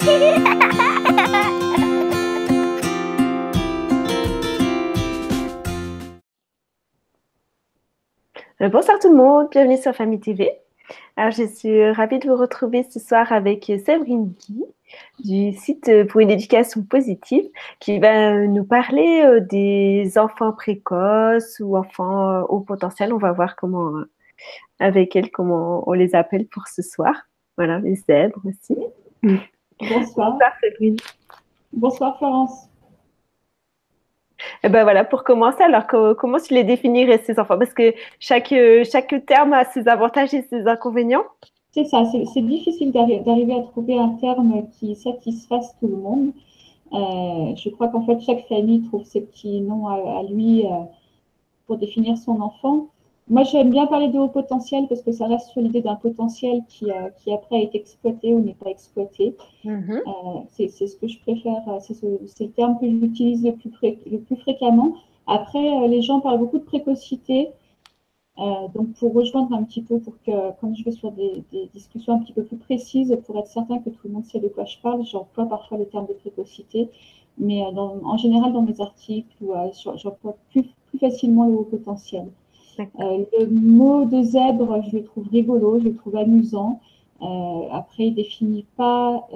Bonsoir tout le monde, bienvenue sur Famille TV. Alors, je suis ravie de vous retrouver ce soir avec Séverine Guy du site pour une éducation positive qui va nous parler des enfants précoces ou enfants au potentiel. On va voir comment, avec elle, comment on les appelle pour ce soir. Voilà, les zèbres aussi. Bonsoir. Bonsoir Séverine. Bonsoir Florence. Et ben voilà, pour commencer, alors comment tu les définirais ces enfants? Parce que chaque terme a ses avantages et ses inconvénients. C'est ça, c'est difficile d'arriver à trouver un terme qui satisfasse tout le monde. Je crois qu'en fait, chaque famille trouve ses petits noms à lui pour définir son enfant. Moi, j'aime bien parler de haut potentiel parce que ça reste sur l'idée d'un potentiel qui après est exploité ou n'est pas exploité. C'est ce que je préfère, c'est le terme que j'utilise le plus fréquemment. Après, les gens parlent beaucoup de précocité. Donc, pour rejoindre un petit peu, pour que, quand je vais sur des discussions un petit peu plus précises, pour être certain que tout le monde sait de quoi je parle, j'emploie parfois le terme de précocité, mais en général, dans mes articles, j'emploie plus facilement le haut potentiel. Le mot de zèbre, je le trouve rigolo, je le trouve amusant. Après, il définit pas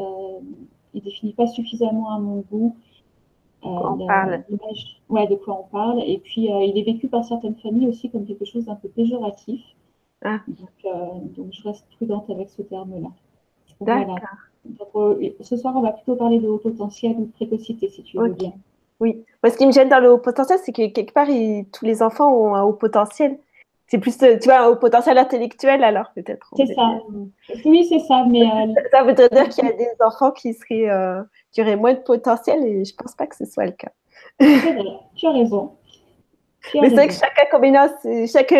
suffisamment à mon goût de quoi on parle. Et puis, il est vécu par certaines familles aussi comme quelque chose d'un peu péjoratif. Ah. Donc, je reste prudente avec ce terme-là. D'accord. Voilà. Donc, ce soir, on va plutôt parler de haut potentiel ou de précocité, si tu veux bien. Oui. Moi, ce qui me gêne dans le haut potentiel, c'est que quelque part, tous les enfants ont un haut potentiel. C'est plus, tu vois, un haut potentiel intellectuel, alors peut-être. C'est ça. Oui, c'est ça. Mais ça voudrait dire qu'il y a des enfants qui auraient moins de potentiel et je pense pas que ce soit le cas. C'est vrai, tu as raison. Mais c'est vrai que chaque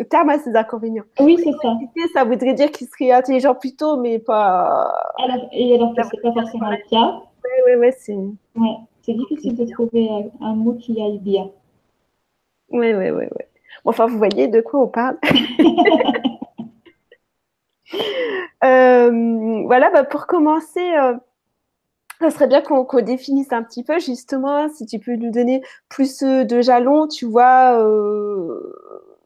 terme a ses inconvénients. Oui, c'est ça. Ça voudrait dire qu'il serait intelligent plus tôt, mais pas. Alors que ce n'est pas forcément le cas. Oui, c'est difficile de trouver un mot qui aille bien. Oui. Enfin, vous voyez de quoi on parle. Voilà, pour commencer, ça serait bien qu'on définisse un petit peu, justement, si tu peux nous donner plus de jalons, tu vois,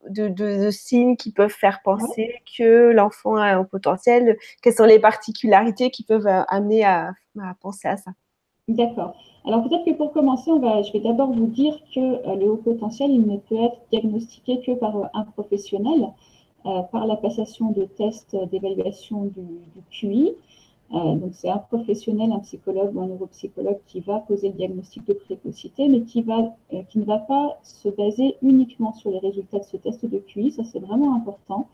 de signes qui peuvent faire penser que l'enfant a un potentiel. Quelles sont les particularités qui peuvent amener à penser à ça? D'accord. Alors peut-être que pour commencer, je vais d'abord vous dire que le haut potentiel, il ne peut être diagnostiqué que par un professionnel, par la passation de tests d'évaluation du QI. Donc c'est un professionnel, un psychologue ou un neuropsychologue qui va poser le diagnostic de précocité, mais qui ne va pas se baser uniquement sur les résultats de ce test de QI. Ça, c'est vraiment important.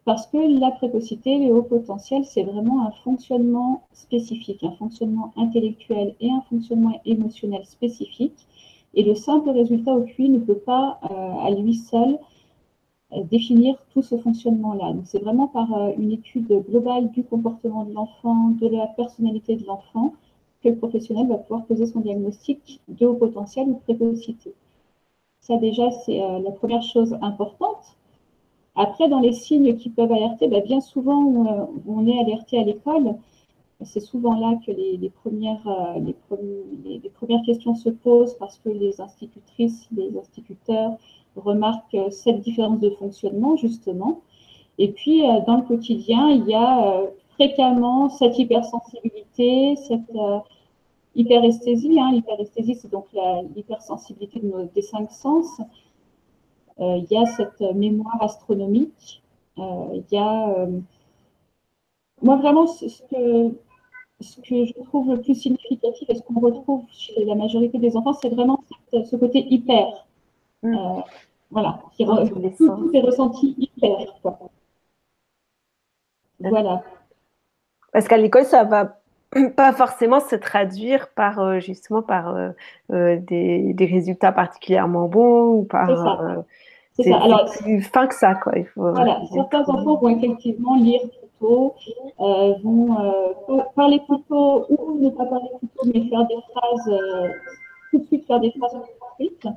Parce que la précocité, le haut potentiel, c'est vraiment un fonctionnement spécifique, un fonctionnement intellectuel et un fonctionnement émotionnel spécifique. Et le simple résultat au QI ne peut pas, à lui seul, définir tout ce fonctionnement-là. Donc, c'est vraiment par une étude globale du comportement de l'enfant, de la personnalité de l'enfant, que le professionnel va pouvoir poser son diagnostic de haut potentiel ou de précocité. Ça, déjà, c'est la première chose importante. Après, dans les signes qui peuvent alerter, bien souvent, on est alerté à l'école. C'est souvent là que les premières questions se posent parce que les institutrices, les instituteurs remarquent cette différence de fonctionnement, justement. Et puis, dans le quotidien, il y a fréquemment cette hypersensibilité, cette hyperesthésie. L'hyperesthésie, c'est donc l'hypersensibilité des 5 sens. Il y a cette mémoire astronomique. Il y a, moi, vraiment, ce que je trouve le plus significatif et ce qu'on retrouve chez la majorité des enfants, c'est vraiment ce côté hyper. Voilà, tout est ressenti hyper. Quoi. Voilà. Parce qu'à l'école, ça va pas forcément se traduire par justement par des résultats particulièrement bons ou par. C'est ça. Alors, plus fin que ça, quoi. Voilà, certains enfants vont effectivement lire plus tôt, vont parler plus tôt ou ne pas parler plus tôt, mais faire des phrases, tout de suite faire des phrases construites.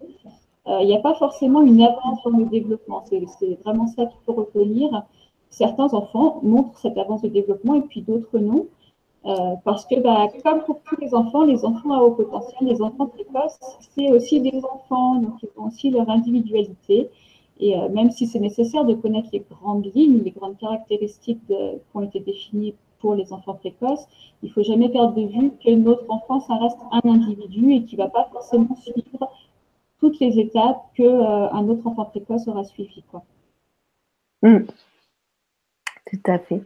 Il n'y a pas forcément une avance dans le développement. C'est vraiment ça qu'il faut retenir. Certains enfants montrent cette avance de développement et puis d'autres non. Parce que, comme pour tous les enfants à haut potentiel, les enfants précoces, c'est aussi des enfants, donc ils ont aussi leur individualité. Et même si c'est nécessaire de connaître les grandes lignes, les grandes caractéristiques qui ont été définies pour les enfants précoces, il ne faut jamais perdre de vue que notre enfant, ça reste un individu et qui ne va pas forcément suivre toutes les étapes qu'un autre enfant précoce aura suivies, quoi. Tout à fait.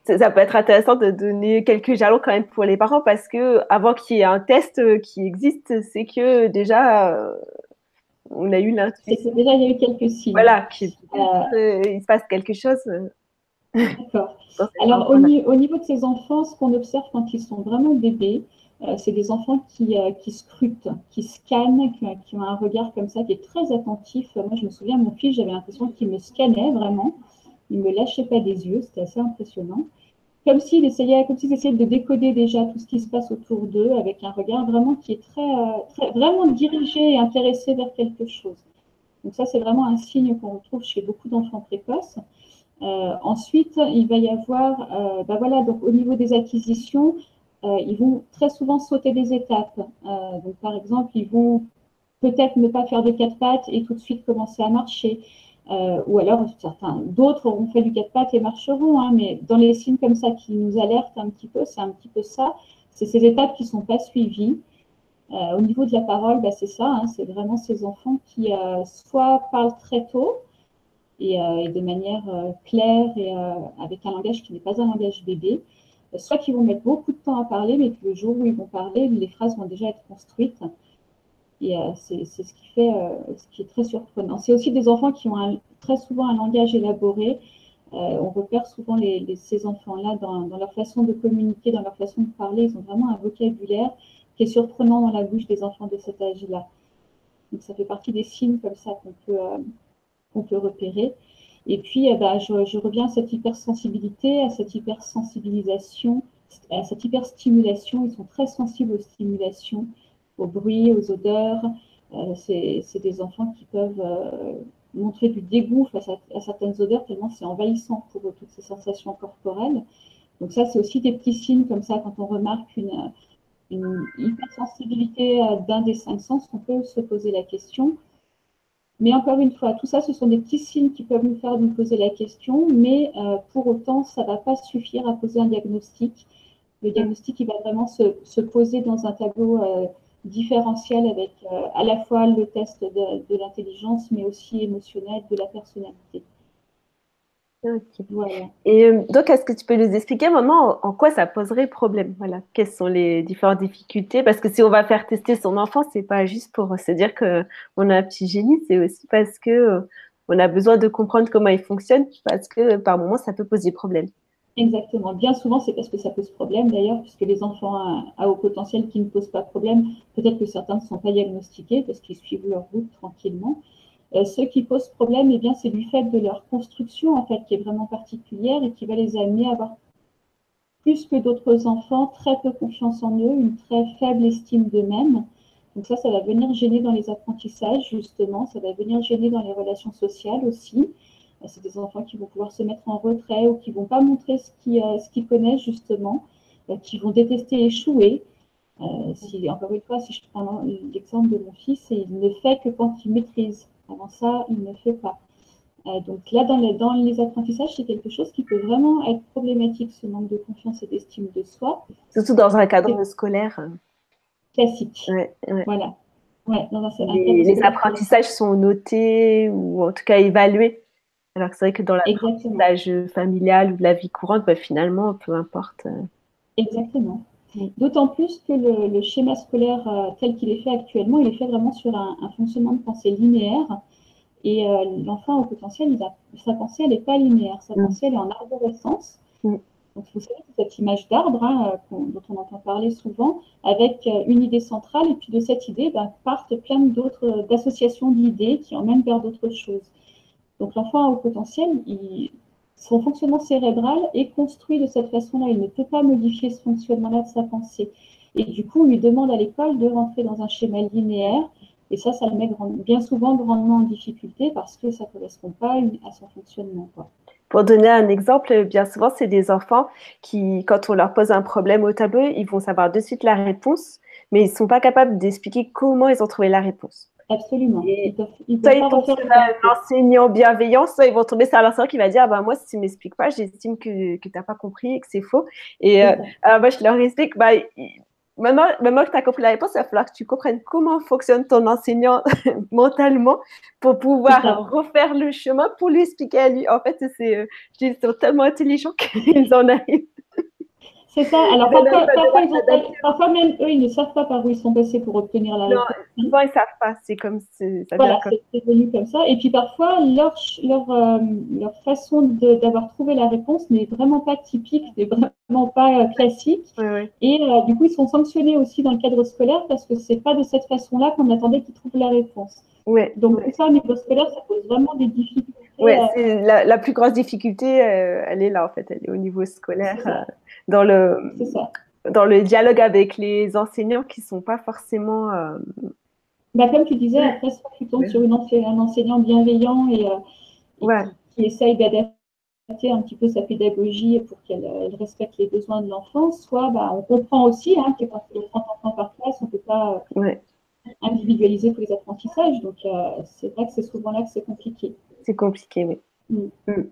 Ça peut être intéressant de donner quelques jalons quand même pour les parents parce que avant qu'il y ait un test qui existe, c'est que déjà on a eu l'intuition. C'est que déjà il y a eu quelques signes. Voilà, il se passe quelque chose. D'accord. Alors au niveau de ces enfants, ce qu'on observe quand ils sont vraiment bébés, c'est des enfants qui scrutent, qui scannent, qui ont un regard comme ça, qui est très attentif. Moi, je me souviens, mon fils, j'avais l'impression qu'il me scannait vraiment. Il ne me lâchait pas des yeux, c'était assez impressionnant. Comme s'ils essayaient de décoder déjà tout ce qui se passe autour d'eux, avec un regard vraiment qui est vraiment dirigé et intéressé vers quelque chose. Donc ça, c'est vraiment un signe qu'on retrouve chez beaucoup d'enfants précoces. Ensuite, il va y avoir, voilà, donc au niveau des acquisitions, ils vont très souvent sauter des étapes. Donc par exemple, ils vont peut-être ne pas faire de quatre pattes et tout de suite commencer à marcher. Ou alors, d'autres auront fait du quatre pattes et marcheront, hein, mais dans les signes comme ça qui nous alertent un petit peu, c'est un petit peu ça. C'est ces étapes qui ne sont pas suivies. Au niveau de la parole, c'est ça, hein, c'est vraiment ces enfants qui soit parlent très tôt et de manière claire et avec un langage qui n'est pas un langage bébé, soit qu'ils vont mettre beaucoup de temps à parler, mais que le jour où ils vont parler, les phrases vont déjà être construites. Et c'est ce qui fait, ce qui est très surprenant. C'est aussi des enfants qui ont très souvent un langage élaboré. On repère souvent ces enfants-là dans leur façon de communiquer, dans leur façon de parler. Ils ont vraiment un vocabulaire qui est surprenant dans la bouche des enfants de cet âge-là. Donc ça fait partie des signes comme ça qu'on peut repérer. Et puis, je reviens à cette hypersensibilité, à cette hypersensibilisation, à cette hyperstimulation. Ils sont très sensibles aux stimulations, aux bruits, aux odeurs. C'est des enfants qui peuvent montrer du dégoût face à certaines odeurs, tellement c'est envahissant pour eux, toutes ces sensations corporelles. Donc ça, c'est aussi des petits signes comme ça, quand on remarque une hypersensibilité d'un des 5 sens, on peut se poser la question. Mais encore une fois, tout ça, ce sont des petits signes qui peuvent nous faire nous poser la question, mais pour autant, ça ne va pas suffire à poser un diagnostic. Le diagnostic, il va vraiment se poser dans un tableau différentiel avec à la fois le test de l'intelligence, mais aussi émotionnel, de la personnalité. Okay. Voilà. Et donc, est-ce que tu peux nous expliquer maintenant en quoi ça poserait problème? Voilà. Quelles sont les différentes difficultés? Parce que si on va faire tester son enfant, c'est pas juste pour se dire qu'on a un petit génie, c'est aussi parce que on a besoin de comprendre comment il fonctionne, parce que par moments, ça peut poser problème. Exactement. Bien souvent, c'est parce que ça pose problème d'ailleurs, puisque les enfants à haut potentiel qui ne posent pas problème, peut-être que certains ne sont pas diagnostiqués parce qu'ils suivent leur route tranquillement. Ceux qui posent problème, eh bien, c'est du fait de leur construction en fait, qui est vraiment particulière et qui va les amener à avoir plus que d'autres enfants très peu confiance en eux, une très faible estime d'eux-mêmes. Donc ça va venir gêner dans les apprentissages justement, ça va venir gêner dans les relations sociales aussi. C'est des enfants qui vont pouvoir se mettre en retrait ou qui ne vont pas montrer ce qu'ils connaissent justement, qui vont détester échouer. Encore une fois, si je prends l'exemple de mon fils, il ne fait que quand il maîtrise. Avant ça, il ne fait pas. Donc là, dans les apprentissages, c'est quelque chose qui peut vraiment être problématique, ce manque de confiance et d'estime de soi. Surtout dans un cadre scolaire. Classique. Ouais. Voilà. Ouais, les apprentissages sont notés ou en tout cas évalués. Alors que c'est vrai que dans l'apprentissage familial ou de la vie courante, finalement, peu importe. Exactement. D'autant plus que le schéma scolaire tel qu'il est fait actuellement, il est fait vraiment sur un fonctionnement de pensée linéaire. Et l'enfant au potentiel, sa pensée, elle n'est pas linéaire. Sa pensée, elle est en arborescence. Donc, vous savez, cette image d'arbre dont on entend parler souvent, avec une idée centrale, et puis de cette idée partent plein d'associations d'idées qui emmènent vers d'autres choses. Donc, l'enfant au potentiel, son fonctionnement cérébral est construit de cette façon-là. Il ne peut pas modifier ce fonctionnement-là de sa pensée. Et du coup, on lui demande à l'école de rentrer dans un schéma linéaire. Et ça le met bien souvent grandement en difficulté parce que ça ne correspond pas à son fonctionnement, quoi. Pour donner un exemple, bien souvent, c'est des enfants qui, quand on leur pose un problème au tableau, ils vont savoir de suite la réponse, mais ils ne sont pas capables d'expliquer comment ils ont trouvé la réponse. Absolument. Et Ils soit peuvent ils pas tombent refaire sur le un parcours. enseignant bienveillant, soit ils vont tomber sur un enseignant qui va dire, ah ben moi, si tu ne m'expliques pas, j'estime que tu n'as pas compris et que c'est faux. Et C'est ça. alors moi, je leur explique, maintenant que tu as compris la réponse, il va falloir que tu comprennes comment fonctionne ton enseignant mentalement pour C'est ça. pouvoir refaire le chemin pour lui expliquer à lui. En fait, ils sont tellement intelligents qu'ils en arrivent. C'est ça. Alors Ils en arrivent à devoir s'adapter. parfois même eux, ils ne savent pas par où ils sont passés pour obtenir la Non, réponse. souvent, ils ne savent pas. C'est comme ça vient Voilà, comme c'est venu comme ça. Et puis parfois, leur façon d'avoir trouvé la réponse n'est vraiment pas typique, n'est vraiment pas classique. ça. Ouais, ouais. Et du coup, ils sont sanctionnés aussi dans le cadre scolaire parce que c'est pas de cette façon-là qu'on attendait qu'ils trouvent la réponse. Ouais, Donc ouais. tout ça, au niveau scolaire, ça pose vraiment des difficultés. Ouais, c'est la plus grosse difficulté, elle est là en fait, elle est au niveau scolaire, C'est ça. dans C'est ça. le dialogue avec les enseignants qui sont pas forcément. Bah, comme tu disais, après, soit tu tombes sur un enseignant bienveillant et Ouais, qui essaye d'adapter un petit peu sa pédagogie pour qu'elle respecte les besoins de l'enfant, soit bah, on comprend aussi que quand il y a 30 enfants par classe, on ne peut pas ouais, individualiser tous les apprentissages. Donc, c'est vrai que c'est souvent là que c'est compliqué. c'est compliqué, oui. Mm. Mm.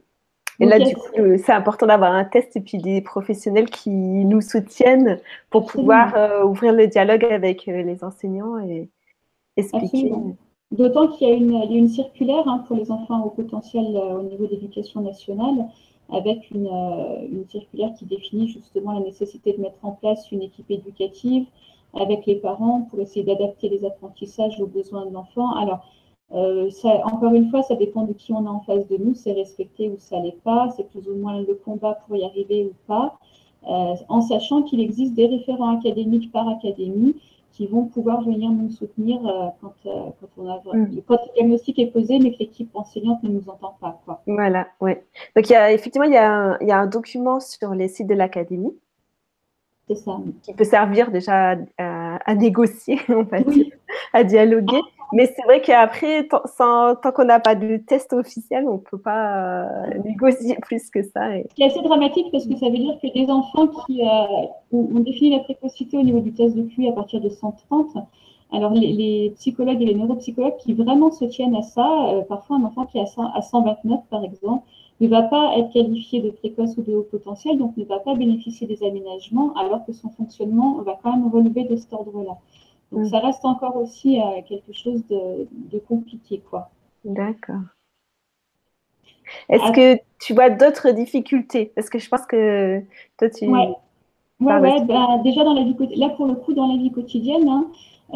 Et Donc, là, du coup, c'est important d'avoir un test et puis des professionnels qui nous soutiennent pour pouvoir absolument. ouvrir le dialogue avec les enseignants et expliquer. Absolument. D'autant qu'il y a une circulaire pour les enfants au potentiel au niveau de l'éducation nationale, avec une circulaire qui définit justement la nécessité de mettre en place une équipe éducative avec les parents pour essayer d'adapter les apprentissages aux besoins de l'enfant. Alors, encore une fois, ça dépend de qui on a en face de nous, c'est respecté ou ça l'est pas, c'est plus ou moins le combat pour y arriver ou pas, en sachant qu'il existe des référents académiques par académie qui vont pouvoir venir nous soutenir quand le diagnostic est posé, mais que l'équipe enseignante ne nous entend pas. Quoi. Voilà, ouais. Donc, effectivement, il y a un document sur les sites de l'académie. C'est ça. Qui peut servir déjà à négocier, on va dire, Oui. à dialoguer. Mais c'est vrai qu'après, tant qu'on n'a pas de test officiel, on ne peut pas négocier plus que ça. Et... Ce qui est assez dramatique parce que ça veut dire que des enfants qui ont défini la précocité au niveau du test de QI à partir de 130, alors les psychologues et les neuropsychologues qui vraiment se tiennent à ça, parfois un enfant qui est à 129 par exemple, ne va pas être qualifié de précoce ou de haut potentiel, donc ne va pas bénéficier des aménagements, alors que son fonctionnement va quand même relever de cet ordre-là. Donc ça reste encore aussi quelque chose de compliqué, quoi. D'accord. Est-ce que tu vois d'autres difficultés? Parce que je pense que toi, tu parles aussi. Déjà dans la vie là pour le coup dans la vie quotidienne,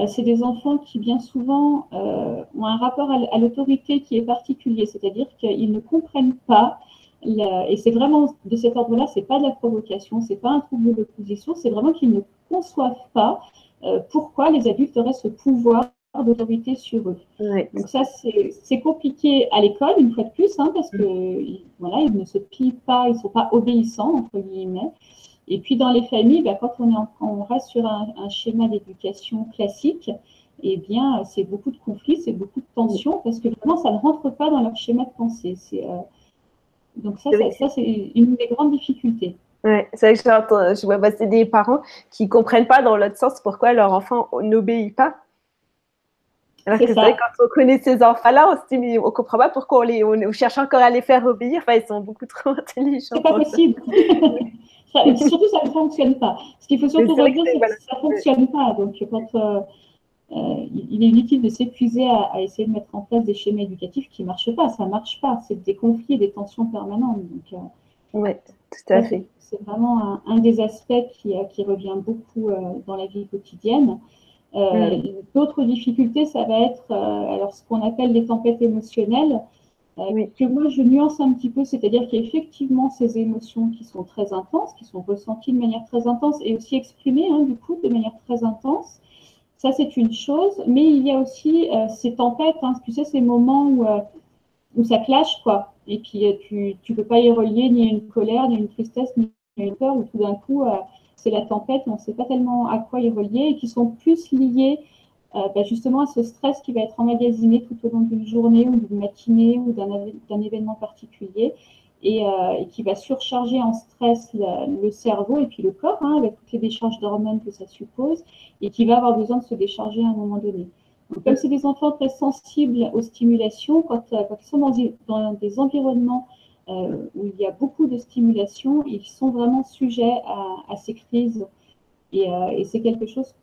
c'est des enfants qui bien souvent ont un rapport à l'autorité qui est particulier, c'est-à-dire qu'ils ne comprennent pas. Et c'est vraiment de cet ordre-là, c'est pas de la provocation, c'est pas un trouble de l'opposition, c'est vraiment qu'ils ne conçoivent pas pourquoi les adultes auraient ce pouvoir d'autorité sur eux. Ouais. Donc ça, c'est compliqué à l'école, une fois de plus, parce que voilà, ils ne se plient pas, ils ne sont pas obéissants, entre guillemets. Et puis dans les familles, quand on reste sur un schéma d'éducation classique, eh bien, c'est beaucoup de conflits, c'est beaucoup de tensions, parce que vraiment, ça ne rentre pas dans leur schéma de pensée. Donc ça c'est une des grandes difficultés. Ouais, c'est vrai que je vois passer des parents qui ne comprennent pas dans l'autre sens pourquoi leur enfant n'obéit pas. Alors que c'est vrai, quand on connaît ces enfants-là, on se dit, mais on ne comprend pas pourquoi on cherche encore à les faire obéir. Enfin, ils sont beaucoup trop intelligents. C'est pas possible. Surtout, ça ne fonctionne pas. Ce qu'il faut surtout redire, c'est que ça ne fonctionne pas. Donc, quand il est inutile de s'épuiser à essayer de mettre en place des schémas éducatifs qui ne marchent pas. Ça ne marche pas. C'est des conflits et des tensions permanentes. Oui, tout à fait. C'est vraiment un des aspects qui revient beaucoup dans la vie quotidienne. D'autres difficultés, ça va être alors ce qu'on appelle les tempêtes émotionnelles, que moi je nuance un petit peu, c'est-à-dire qu'il y a effectivement ces émotions qui sont très intenses, qui sont ressenties de manière très intense et aussi exprimées du coup de manière très intense. Ça c'est une chose, mais il y a aussi ces tempêtes, tu sais, ces moments où ça clash, quoi, et puis tu peux pas y relier ni une colère, ni une tristesse, ni une peur, où tout d'un coup c'est la tempête, on ne sait pas tellement à quoi y relier, et qui sont plus liés justement à ce stress qui va être emmagasiné tout au long d'une journée ou d'une matinée ou d'un événement particulier. et qui va surcharger en stress le cerveau et puis le corps, hein, avec toutes les décharges d'hormones que ça suppose, et qui va avoir besoin de se décharger à un moment donné. Donc, comme c'est des enfants très sensibles aux stimulations, quand ils sont dans des environnements où il y a beaucoup de stimulation, ils sont vraiment sujets à ces crises. Et c'est quelque chose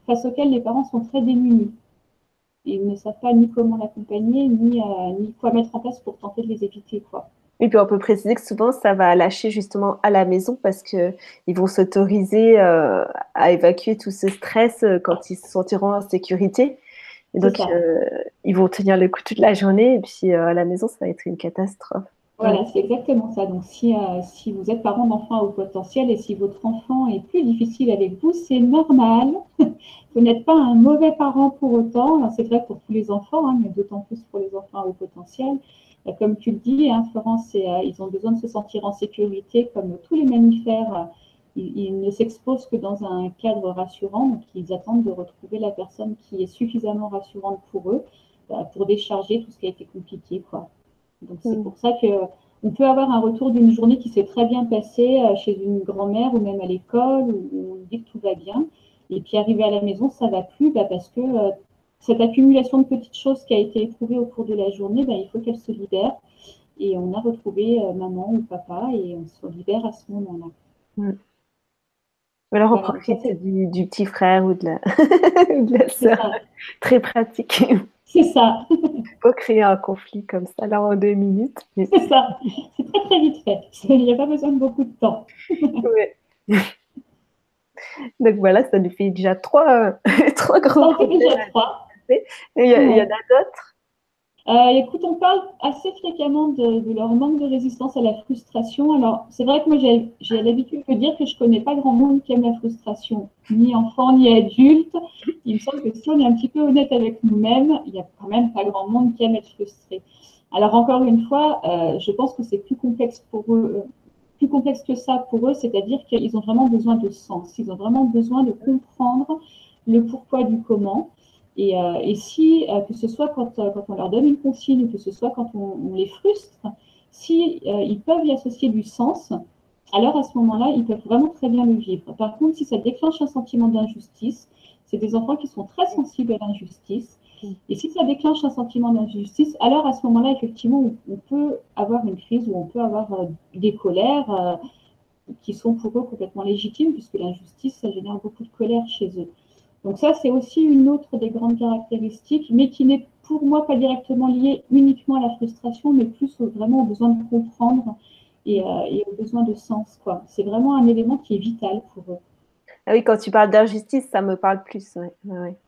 face auquel les parents sont très démunis. Ils ne savent pas ni comment l'accompagner, ni quoi mettre en place pour tenter de les éviter, quoi. Et puis on peut préciser que souvent ça va lâcher justement à la maison parce que ils vont s'autoriser à évacuer tout ce stress quand ils se sentiront en sécurité. Et C'est donc ça. ils vont tenir le coup toute la journée et puis à la maison ça va être une catastrophe. Ouais. Voilà, c'est exactement ça. Donc, si vous êtes parent d'enfants à haut potentiel et si votre enfant est plus difficile avec vous, c'est normal. Vous n'êtes pas un mauvais parent pour autant. C'est vrai pour tous les enfants, hein, mais d'autant plus pour les enfants à haut potentiel. Comme tu le dis, hein, Florence, ils ont besoin de se sentir en sécurité comme tous les mammifères. Ils ne s'exposent que dans un cadre rassurant, donc ils attendent de retrouver la personne qui est suffisamment rassurante pour eux, pour décharger tout ce qui a été compliqué, quoi. Donc c'est pour ça qu'on peut avoir un retour d'une journée qui s'est très bien passée chez une grand-mère ou même à l'école où on dit que tout va bien. Et puis arriver à la maison, ça ne va plus parce que cette accumulation de petites choses qui a été éprouvée au cours de la journée, il faut qu'elle se libère. Et on a retrouvé maman ou papa et on se libère à ce moment-là. Alors on Voilà, donc ça, profite du petit frère ou de de la c'est sœur. ça. Très pratique. C'est ça. Faut créer un conflit comme ça là en 2 minutes. C'est ça. C'est très très vite fait. Il n'y a pas besoin de beaucoup de temps. Ouais. Donc voilà, ça nous fait déjà trois, trois Ça grands en fait problèmes déjà à trois. discuter. Et il y en Ouais. a d'autres. Écoute, on parle assez fréquemment de leur manque de résistance à la frustration. Alors, c'est vrai que moi, j'ai l'habitude de dire que je ne connais pas grand monde qui aime la frustration, ni enfant, ni adulte. Il me semble que si on est un petit peu honnête avec nous-mêmes, il n'y a quand même pas grand monde qui aime être frustré. Alors, encore une fois, je pense que c'est plus complexe pour eux, plus complexe que ça pour eux, c'est-à-dire qu'ils ont vraiment besoin de sens. Ils ont vraiment besoin de comprendre le pourquoi du comment. Et si, que ce soit quand on leur donne une consigne, ou que ce soit quand on les frustre, si ils peuvent y associer du sens, alors à ce moment-là, ils peuvent vraiment très bien le vivre. Par contre, si ça déclenche un sentiment d'injustice, c'est des enfants qui sont très sensibles à l'injustice. Et si ça déclenche un sentiment d'injustice, alors à ce moment-là, effectivement, on peut avoir une crise ou on peut avoir des colères qui sont pour eux complètement légitimes, puisque l'injustice, ça génère beaucoup de colère chez eux. Donc ça, c'est aussi une autre des grandes caractéristiques, mais qui n'est pour moi pas directement liée uniquement à la frustration, mais plus vraiment au besoin de comprendre et au besoin de sens, quoi. C'est vraiment un élément qui est vital pour eux. Ah oui, quand tu parles d'injustice, ça me parle plus. Ouais,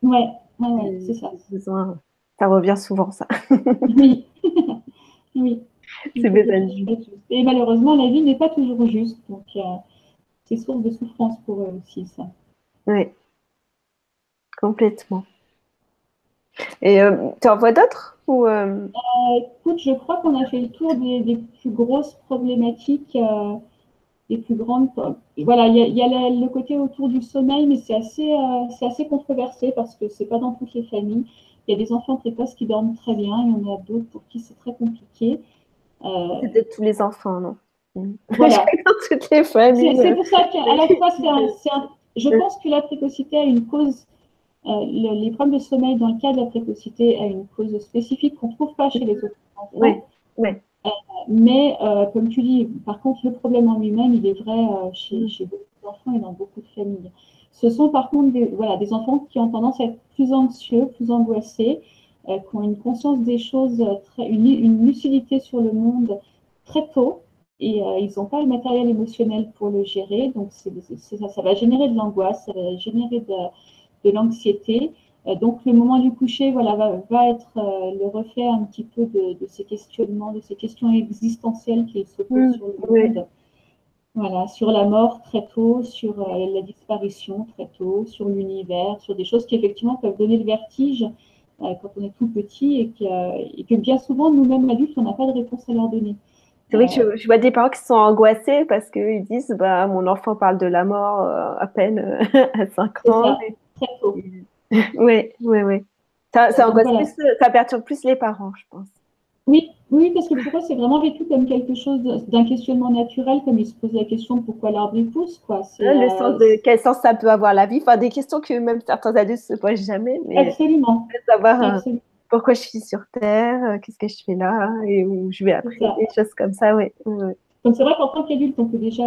ouais, Ouais, c'est ça. besoin. Ça revient souvent, ça. Oui, oui. Il C'est faut mes que les choses amis. soient justes. Et malheureusement, la vie n'est pas toujours juste, donc c'est source de souffrance pour eux aussi, ça. Oui, complètement. Et tu en vois d'autres ou Écoute, je crois qu'on a fait le tour des plus grosses problématiques, les plus grandes. Voilà, il y a le côté autour du sommeil, mais c'est assez controversé parce que c'est pas dans toutes les familles. Il y a des enfants précoces qui dorment très bien, il y en a d'autres pour qui c'est très compliqué. c'est de tous les enfants, non? Voilà. Dans toutes les familles. C'est pour ça qu'à la fois, je pense que la précocité a une cause, les problèmes de sommeil dans le cas de la précocité a une cause spécifique qu'on ne trouve pas chez les autres Oui, enfants. oui. Mais comme tu dis, par contre, le problème en lui-même, il est vrai chez beaucoup d'enfants et dans beaucoup de familles. Ce sont par contre des enfants qui ont tendance à être plus anxieux, plus angoissés, qui ont une conscience des choses, une lucidité sur le monde très tôt, et ils n'ont pas le matériel émotionnel pour le gérer. Donc ça va générer de l'angoisse, ça va générer de l'anxiété. Donc le moment du coucher va être le reflet un petit peu de ces questionnements, de ces questions existentielles qui se posent sur le Oui. monde. Voilà, sur la mort très tôt, sur la disparition très tôt, sur l'univers, sur des choses qui effectivement peuvent donner le vertige quand on est tout petit et que bien souvent, nous-mêmes adultes, on n'a pas de réponse à leur donner. C'est vrai que je vois des parents qui sont angoissés parce qu'ils disent bah, mon enfant parle de la mort à peine à 5 C'est ans. ça, très tôt. Oui, oui, oui. Ça Donc angoisse voilà, plus, ça perturbe plus les parents, je pense. Oui, oui, parce que pour eux, c'est vraiment vécu comme quelque chose d'un questionnement naturel, comme ils se posent la question de pourquoi l'arbre il pousse, quoi. Le sens de quel sens ça peut avoir la vie. Enfin, des questions que même certains adultes se posent jamais, mais Absolument, savoir absolument, pourquoi je suis sur Terre, qu'est-ce que je fais là et où je vais c'est après, ça. des choses comme ça, oui. Ouais. Donc c'est vrai qu'en tant qu'adulte, on peut déjà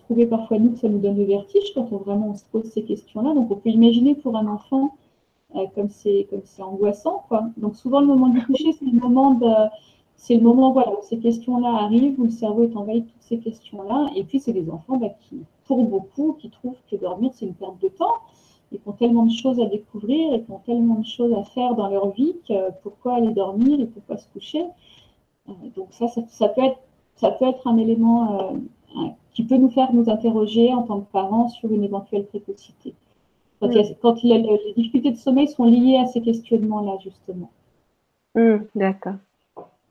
trouver parfois nous que ça nous donne le vertige quand on se pose ces questions-là. Donc on peut imaginer pour un enfant comme c'est angoissant, quoi. Donc souvent le moment du coucher, c'est le moment voilà, où ces questions-là arrivent, où le cerveau est envahi de toutes ces questions-là. Et puis c'est des enfants qui, pour beaucoup, qui trouvent que dormir c'est une perte de temps et qui ont tellement de choses à découvrir et qui ont tellement de choses à faire dans leur vie que pourquoi aller dormir et pourquoi se coucher. Donc ça peut être un élément qui peut nous faire nous interroger en tant que parents sur une éventuelle précocité. Mm. Les difficultés de sommeil sont liées à ces questionnements-là, justement. D'accord.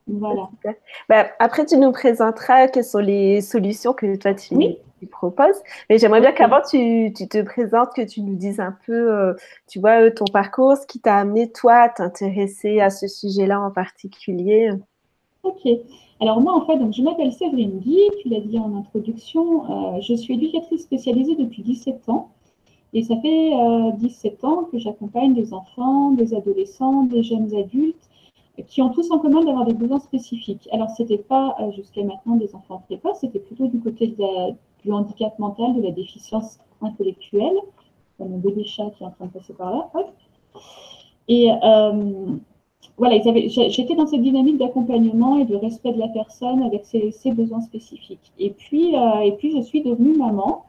Voilà. Super. Bah, après, tu nous présenteras quelles sont les solutions que toi Oui, tu proposes. Mais j'aimerais bien ok. qu'avant tu te présentes, que tu nous dises un peu, tu vois, ton parcours, ce qui t'a amené, toi, à t'intéresser à ce sujet-là en particulier. Ok. Alors moi, en fait, donc, je m'appelle Séverine Guy, tu l'as dit en introduction. Je suis éducatrice spécialisée depuis 17 ans. Et ça fait 17 ans que j'accompagne des enfants, des adolescents, des jeunes adultes qui ont tous en commun d'avoir des besoins spécifiques. Alors, ce n'était pas jusqu'à maintenant des enfants précoces, c'était plutôt du côté du handicap mental, de la déficience intellectuelle, comme mon bébé chat qui est en train de passer par là. Hop. Et voilà, j'étais dans cette dynamique d'accompagnement et de respect de la personne avec ses besoins spécifiques. Et puis, je suis devenue maman.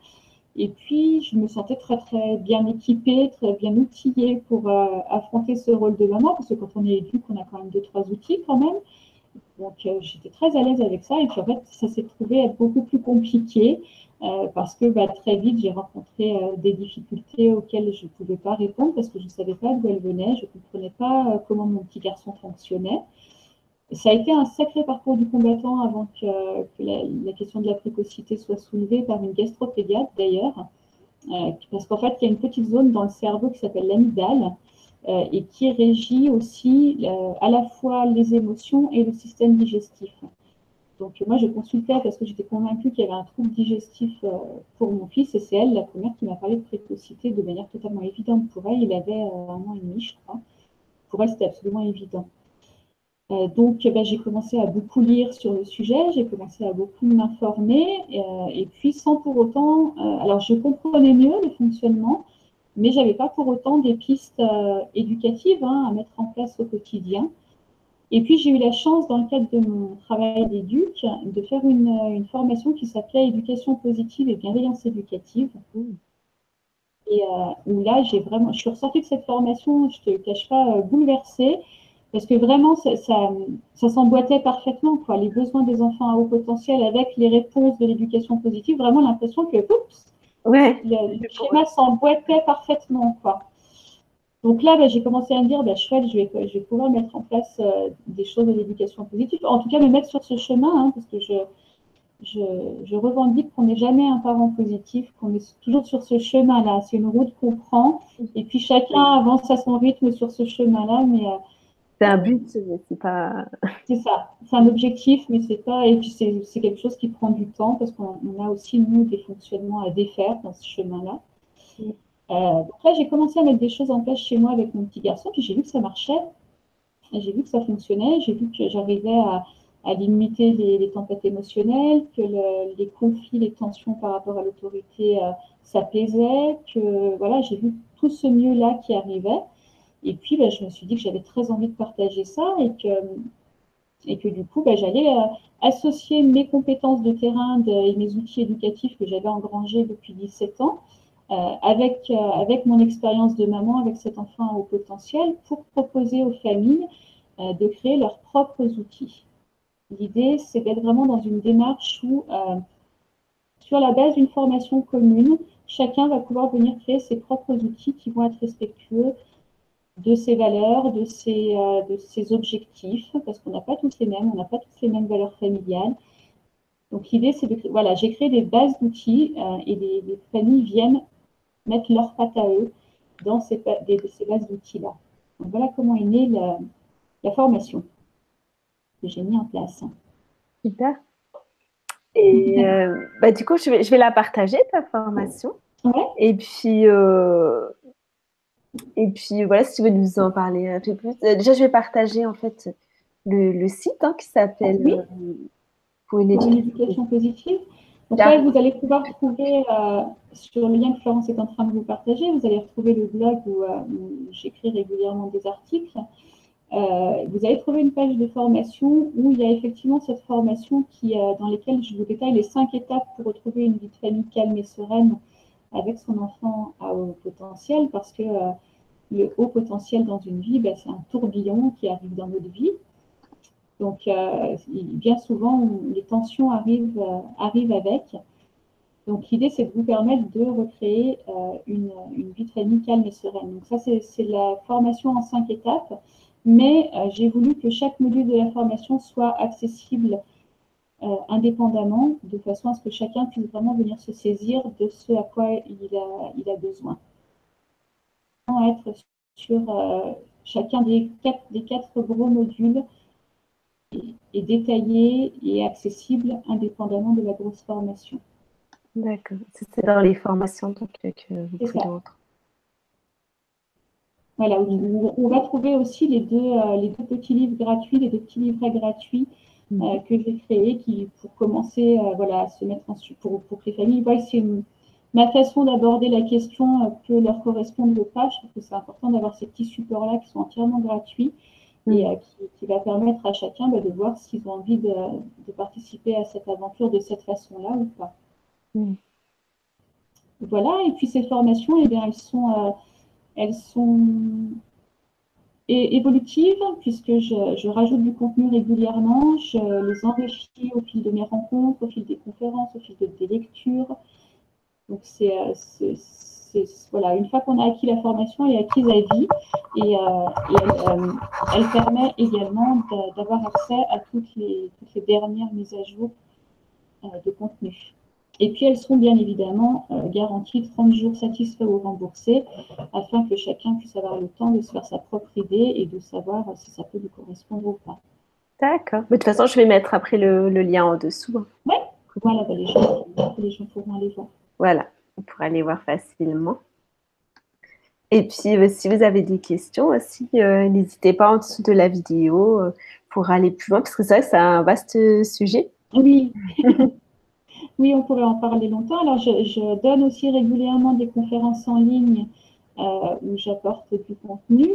Et puis, je me sentais très, très bien équipée, très bien outillée pour affronter ce rôle de maman, parce que quand on est éduque, on a quand même deux, trois outils quand même. Donc, j'étais très à l'aise avec ça. Et puis, en fait, ça s'est trouvé être beaucoup plus compliqué parce que très vite, j'ai rencontré des difficultés auxquelles je ne pouvais pas répondre parce que je ne savais pas d'où elles venaient. Je ne comprenais pas comment mon petit garçon fonctionnait. Ça a été un sacré parcours du combattant avant que la question de la précocité soit soulevée par une gastropédiatre d'ailleurs. Parce qu'en fait, il y a une petite zone dans le cerveau qui s'appelle l'amygdale et qui régit aussi à la fois les émotions et le système digestif. Donc moi, je consultais parce que j'étais convaincue qu'il y avait un trouble digestif pour mon fils et c'est elle, la première, qui m'a parlé de précocité de manière totalement évidente pour elle. Il avait 1 an et demi, je crois. Pour elle, c'était absolument évident. Donc, j'ai commencé à beaucoup lire sur le sujet, j'ai commencé à beaucoup m'informer, et puis sans pour autant, alors je comprenais mieux le fonctionnement, mais j'avais pas pour autant des pistes éducatives à mettre en place au quotidien. Et puis j'ai eu la chance, dans le cadre de mon travail d'éduc, de faire une formation qui s'appelait Éducation positive et bienveillance éducative. Mm. Et où là, je suis ressortie de cette formation, je ne te le cache pas, bouleversée, parce que vraiment, ça s'emboîtait parfaitement, quoi. Les besoins des enfants à haut potentiel avec les réponses de l'éducation positive, vraiment l'impression que oups, Ouais. le schéma s'emboîtait parfaitement, quoi. Donc là, j'ai commencé à me dire, chouette, je vais pouvoir mettre en place des choses de l'éducation positive, en tout cas me mettre sur ce chemin, parce que je revendique qu'on n'est jamais un parent positif, qu'on est toujours sur ce chemin-là. C'est une route qu'on prend et puis chacun avance à son rythme sur ce chemin-là. Mais C'est un but, mais c'est pas. c'est ça, c'est un objectif, mais c'est pas. Et puis c'est quelque chose qui prend du temps parce qu'on a aussi, nous, des fonctionnements à défaire dans ce chemin-là. Donc là, j'ai commencé à mettre des choses en place chez moi avec mon petit garçon, puis j'ai vu que ça marchait. J'ai vu que ça fonctionnait, j'ai vu que j'arrivais à limiter les tempêtes émotionnelles, que les conflits, les tensions par rapport à l'autorité s'apaisaient, que voilà, j'ai vu tout ce mieux-là qui arrivait. Et puis, je me suis dit que j'avais très envie de partager ça et que du coup, j'allais associer mes compétences de terrain et mes outils éducatifs que j'avais engrangés depuis 17 ans avec mon expérience de maman, avec cet enfant au potentiel, pour proposer aux familles de créer leurs propres outils. L'idée, c'est d'être vraiment dans une démarche où, sur la base d'une formation commune, chacun va pouvoir venir créer ses propres outils qui vont être respectueux de ses valeurs, de ses objectifs, parce qu'on n'a pas tous les mêmes, on n'a pas tous les mêmes valeurs familiales. Donc l'idée, c'est de, voilà, j'ai créé des bases d'outils et les familles viennent mettre leurs pattes à eux dans ces bases d'outils-là. Donc voilà comment est née la formation. j'ai mis en place. Super. Et du coup, je vais la partager, ta formation. Ouais. Et puis voilà, si tu veux nous en parler un peu plus. Déjà, je vais partager en fait le site qui s'appelle Oui, Pour une pour une éducation éducation positive. Donc là, positive. vous allez pouvoir trouver sur le lien que Florence est en train de vous partager, vous allez retrouver le blog où j'écris régulièrement des articles. Vous allez trouver une page de formation où il y a effectivement cette formation dans laquelle je vous détaille les 5 étapes pour retrouver une vie de famille calme et sereine avec son enfant à haut potentiel, parce que le haut potentiel dans une vie, c'est un tourbillon qui arrive dans notre vie. Donc, bien souvent, les tensions arrivent avec. Donc, l'idée, c'est de vous permettre de recréer une vie de famille calme et sereine. Donc, ça, c'est la formation en 5 étapes. Mais j'ai voulu que chaque module de la formation soit accessible indépendamment, de façon à ce que chacun puisse vraiment venir se saisir de ce à quoi il a besoin. Être sur chacun des quatre gros modules est détaillé et accessible indépendamment de la grosse formation. D'accord. C'est dans les formations donc, que vous pouvez ça. l'entendre. Voilà, on va trouver aussi les deux petits livres gratuits, les deux petits livrets gratuits que j'ai créés pour commencer à se mettre pour que les familles voient si ma façon d'aborder la question peut leur correspondre ou pas. Je trouve que c'est important d'avoir ces petits supports-là qui sont entièrement gratuits et qui va permettre à chacun de voir s'ils ont envie de participer à cette aventure de cette façon-là ou pas. Voilà, et puis ces formations, eh bien, elles sont évolutives, puisque je rajoute du contenu régulièrement, je les enrichis au fil de mes rencontres, au fil des conférences, au fil des lectures. Donc, voilà, une fois qu'on a acquis la formation, elle est acquise à vie et elle permet également d'avoir accès à toutes les dernières mises à jour de contenu. Et puis, elles seront bien évidemment garanties 30 jours satisfaits ou remboursés, afin que chacun puisse avoir le temps de se faire sa propre idée et de savoir si ça peut lui correspondre ou pas. D'accord. Mais de toute façon, je vais mettre après le lien en dessous. Oui, voilà, les gens pourront aller voir. Voilà, on pourra aller voir facilement. Et puis, si vous avez des questions aussi, n'hésitez pas en dessous de la vidéo pour aller plus loin, parce que c'est un vaste sujet. Oui. Oui, on pourrait en parler longtemps. Alors, je donne aussi régulièrement des conférences en ligne où j'apporte du contenu.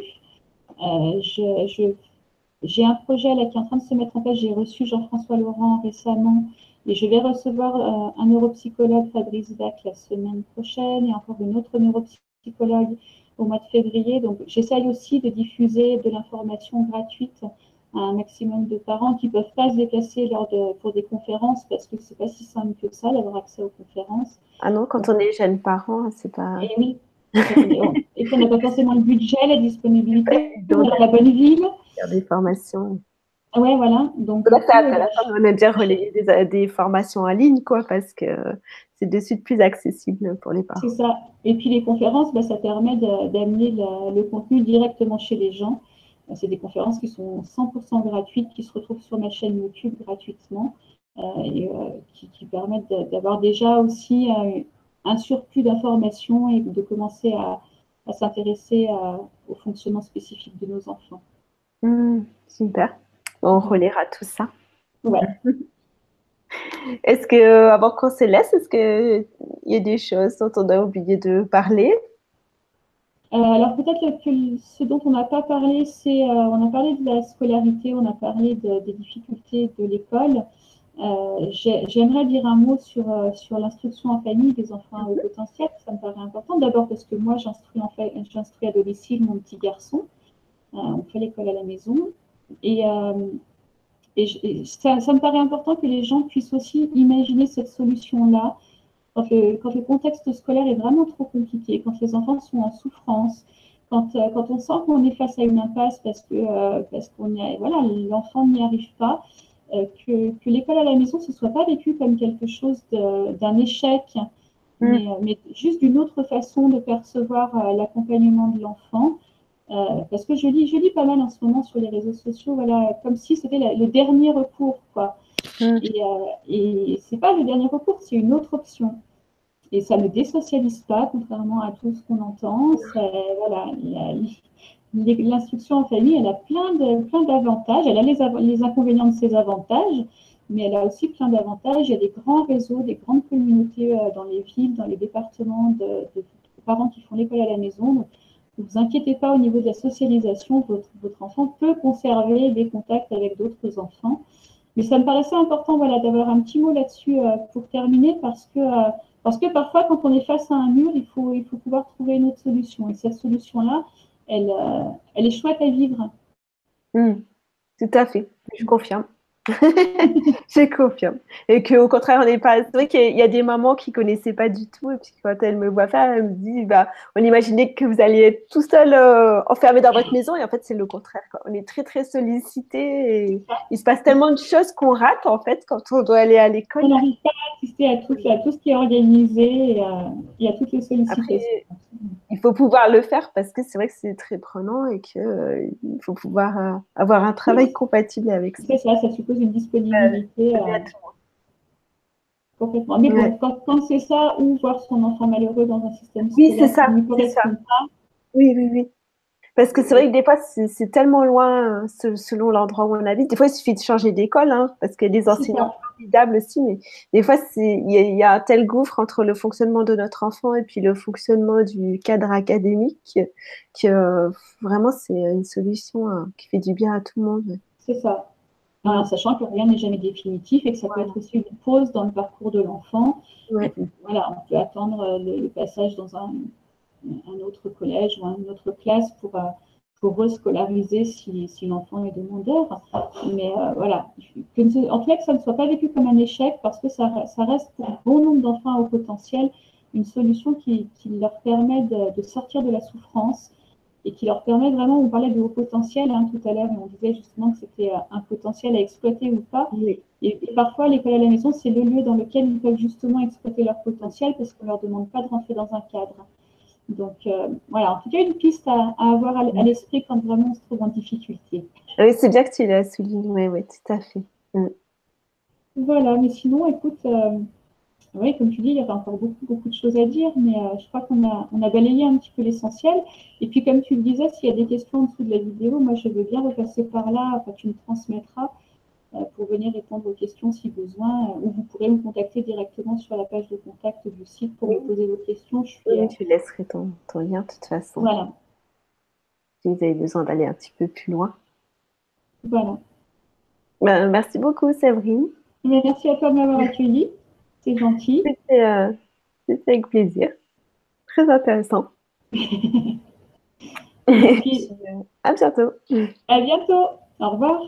J'ai un projet là qui est en train de se mettre en place. J'ai reçu Jean-François Laurent récemment et je vais recevoir un neuropsychologue, Fabrice Bach, la semaine prochaine et encore une autre neuropsychologue au mois de février. Donc, j'essaye aussi de diffuser de l'information gratuite à un maximum de parents qui ne peuvent pas se déplacer pour des conférences parce que ce n'est pas si simple que ça d'avoir accès aux conférences. Ah non, quand on est jeune parent, c'est pas... Et oui, et qu'on n'a pas forcément le budget, la disponibilité, Donc, la bonne ville. faire des formations. Ouais, voilà. Donc, Là, c'est intéressant. On a déjà relayé des formations en ligne, quoi, parce que c'est de suite plus accessible pour les parents. C'est ça. Et puis, les conférences, ça permet d'amener le contenu directement chez les gens. C'est des conférences qui sont 100% gratuites, qui se retrouvent sur ma chaîne YouTube gratuitement et qui permettent d'avoir déjà aussi un surplus d'informations et de commencer à s'intéresser au fonctionnement spécifique de nos enfants. Super. On relaiera tout ça. Ouais. Est-ce que, avant qu'on se laisse, est-ce qu'il y a des choses dont on a oublié de parler? Alors peut-être que ce dont on n'a pas parlé, on a parlé de la scolarité, on a parlé des difficultés de l'école. J'aimerais dire un mot sur l'instruction en famille des enfants à haut potentiel. Ça me paraît important. D'abord parce que moi, j'instruis à domicile mon petit garçon. On fait l'école à la maison. Et ça me paraît important que les gens puissent aussi imaginer cette solution-là quand le contexte scolaire est vraiment trop compliqué, quand les enfants sont en souffrance, quand on sent qu'on est face à une impasse parce qu'on l'enfant n'y arrive pas, que l'école à la maison ne soit pas vécu comme quelque chose d'un échec, mais juste d'une autre façon de percevoir l'accompagnement de l'enfant Parce que je lis pas mal en ce moment sur les réseaux sociaux, voilà, comme si c'était le dernier recours, quoi. Et c'est pas le dernier recours, c'est une autre option. Et ça ne désocialise pas, contrairement à tout ce qu'on entend. Voilà, l'instruction en famille, elle a plein d'avantages. Elle a les inconvénients de ses avantages, mais elle a aussi plein d'avantages. Il y a des grands réseaux, des grandes communautés dans les villes, dans les départements de parents qui font l'école à la maison. Donc, ne vous inquiétez pas au niveau de la socialisation. Votre enfant peut conserver des contacts avec d'autres enfants. Mais ça me paraissait important, voilà, d'avoir un petit mot là-dessus pour terminer, parce que parfois, quand on est face à un mur, il faut pouvoir trouver une autre solution. Et cette solution-là, elle est chouette à vivre. Tout à fait, je confirme. Je confirme. Et qu'au contraire, on n'est pas. C'est vrai qu'il y a des mamans qui ne connaissaient pas du tout. Et puis quand elles me voient faire, elles me disent bah, on imaginait que vous alliez être tout seul enfermé dans votre maison. Et en fait, c'est le contraire, quoi. On est très, très sollicité. Et il se passe tellement de choses qu'on rate, en fait, quand on doit aller à l'école. On n'arrive pas à assister à tout ce qui est organisé et à toutes les sollicitations. Après, il faut pouvoir le faire parce que c'est vrai que c'est très prenant et qu'il faut pouvoir avoir un travail compatible avec ça. C'est ça, ça suppose une disponibilité. Complètement. Mais bon, quand c'est ça, ou voir son enfant malheureux dans un système scolaire qui ne lui correspond pas. Oui, oui, oui. Parce que c'est vrai que des fois, c'est tellement loin selon l'endroit où on habite. Des fois, il suffit de changer d'école, hein, parce qu'il y a des enseignants formidables aussi, mais des fois, il y a un tel gouffre entre le fonctionnement de notre enfant et puis le fonctionnement du cadre académique que vraiment, c'est une solution qui fait du bien à tout le monde. C'est ça. Alors, sachant que rien n'est jamais définitif et que ça peut être aussi une pause dans le parcours de l'enfant. Ouais. Voilà, on peut attendre le passage dans un autre collège ou une autre classe pour rescolariser si l'enfant est demandeur. Mais voilà, en tout cas que ça ne soit pas vécu comme un échec parce que ça reste pour bon nombre d'enfants à haut potentiel une solution qui leur permet de sortir de la souffrance et qui leur permet vraiment, on parlait de haut potentiel tout à l'heure, mais on disait justement que c'était un potentiel à exploiter ou pas. Oui. Et parfois, l'école à la maison, c'est le lieu dans lequel ils peuvent justement exploiter leur potentiel parce qu'on ne leur demande pas de rentrer dans un cadre. Donc voilà, en tout cas, une piste à avoir à l'esprit quand vraiment on se trouve en difficulté. Oui, c'est bien que tu l'as souligné, oui, tout à fait. Voilà, mais sinon, écoute, oui, comme tu dis, il y aurait encore beaucoup de choses à dire, mais je crois qu'on a balayé un petit peu l'essentiel. Et puis, comme tu le disais, s'il y a des questions en dessous de la vidéo, moi, je veux bien repasser par là, enfin, tu me transmettras pour venir répondre aux questions si besoin, ou vous pourrez me contacter directement sur la page de contact du site pour me poser vos questions. Oui, je laisserai ton lien de toute façon. Voilà. Si vous avez besoin d'aller un petit peu plus loin. Voilà. Merci beaucoup, Séverine. Mais merci à toi de m'avoir accueilli. C'est gentil. C'était avec plaisir. Très intéressant. Et puis, à bientôt. À bientôt. Au revoir.